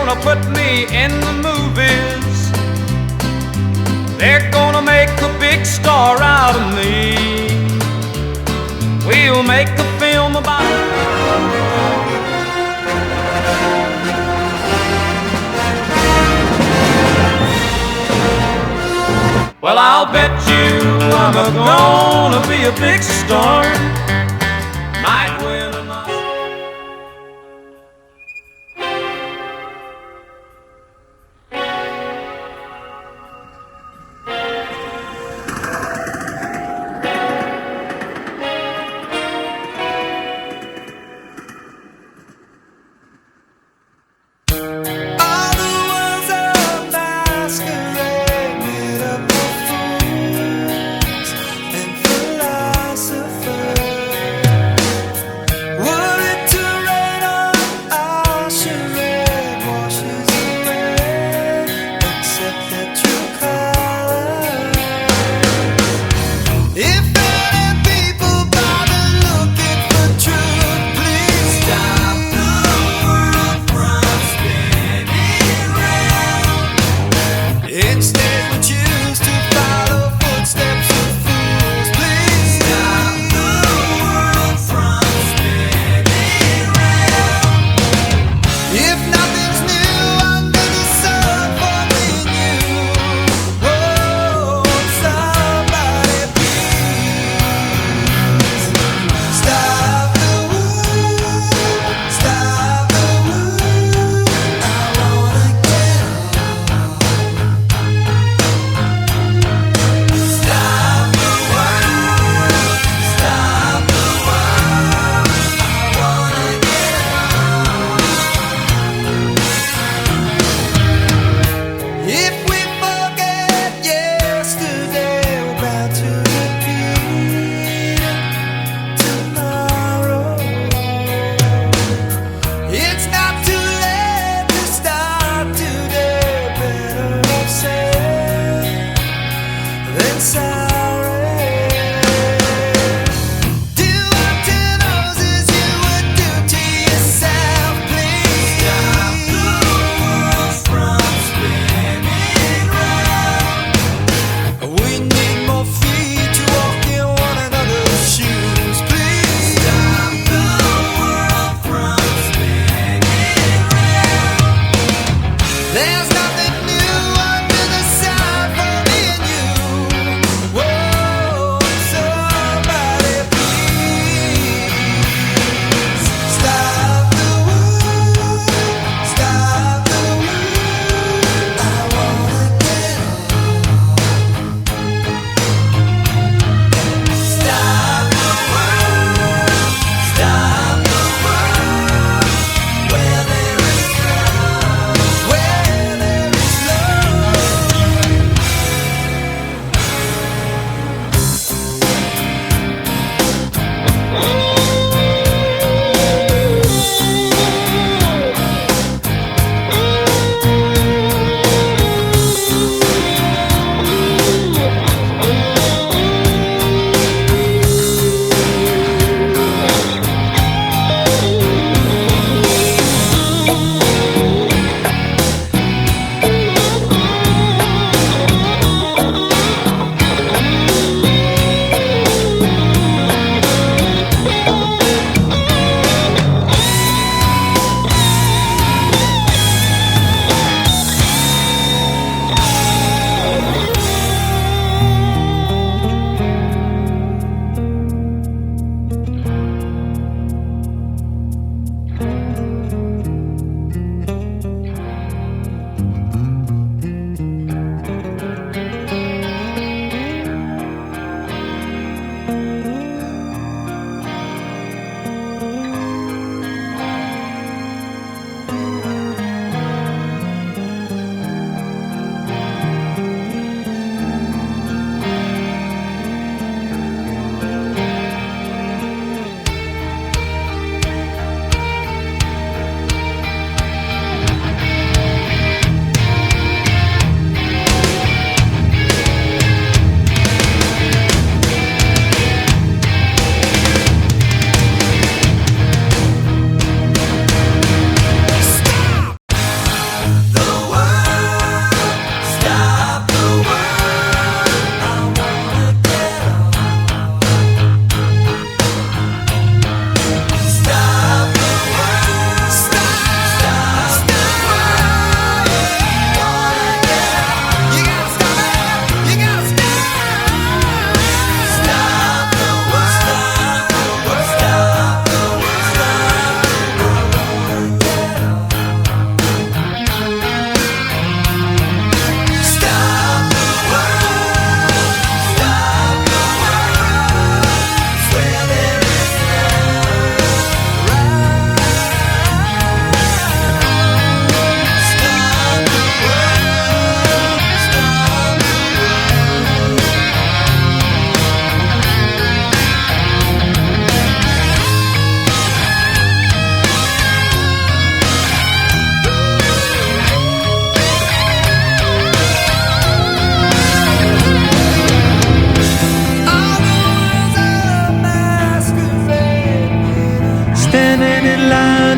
gonna put me in the movies. They're gonna make a big star out of me. We'll make a film about well, I'll bet you I'm gonna be a big star. Might win an Oscar. Philosophers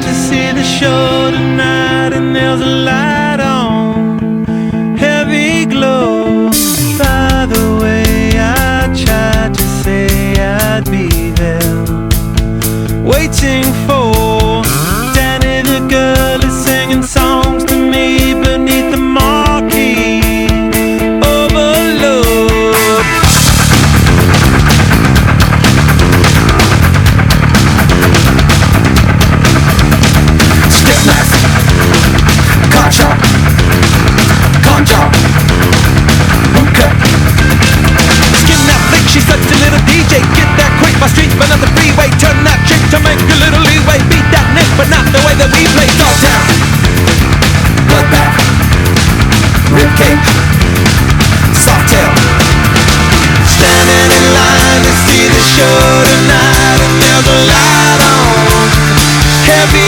to see the show tonight, and there's a light on, heavy glow. By the way, I tried to say I'd be there, waiting for Danny the girl is singing songs to me beneath the marquee. Overload. Stiff knife, car chop, con job, hookah. Skin that flick, she's such a little DJ. Get that quick, my street, but not the freeway. Turn that chick to make a little leeway. Beat that nick, but not the way that we play. Dogtown, bloodbath, ribcage, softail. Standing in line to see the show tonight, and there's a light on, heavy